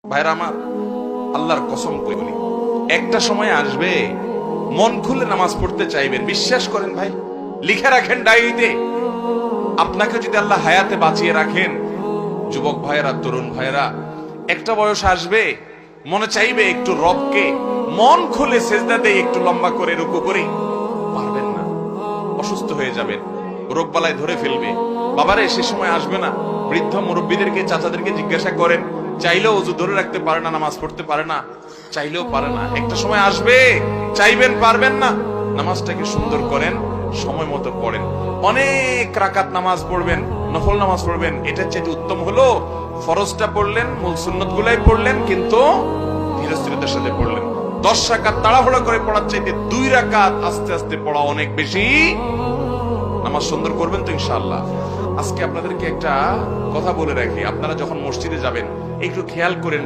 ভাইরা আমার, আল্লাহর কসম করে বলি, একটা সময় আসবে মন খুলে নামাজ পড়তে চাইবেন। বিশ্বাস করেন ভাই, লিখে রাখেন ডায়েরিতে। আপনাকে যদি আল্লাহ হায়াতে বাঁচিয়ে রাখেন, যুবক ভাইয়েরা, তরুণ ভাইয়েরা, একটা বয়স আসবে মনে চাইবে একটু রবকে মন খুলে সেজদা দেই, একটু লম্বা করে রুকু করি। পারবেন না, অসুস্থ হয়ে যাবেন, রোগ বালায় ধরে ফেলবে। বাবারে, সে সময় আসবে না? বৃদ্ধ মুরব্বীদেরকে, চাচাদেরকে জিজ্ঞাসা করেন, চাইলেও ওযু ধরে রাখতে পারে না, নামাজ পড়তে পারে না, চাইলেও পারে না। একটা সময় আসবে চাইবেন, পারবেন না। নামাজটাকে সুন্দর করেন, সময় মতো পড়েন। অনেক রাকাত নামাজ পড়বেন, নফল নামাজ পড়বেন। এটার চেয়ে উত্তম হলো ফরজটা পড়লেন, মূল সুন্নত গুলাই পড়লেন, কিন্তু ধীরস্থিরতার সাথে পড়লেন। 10 রাকাত তাড়াহুড়া করে পড়ার চাইতে 2 রাকাত আস্তে আস্তে পড়া অনেক বেশি। নামাজ সুন্দর করবেন তো ইনশাআল্লাহ। আজকে আপনাদেরকে একটা কথা বলে রাখি, আপনারা যখন মসজিদে যাবেন একটু খেয়াল করেন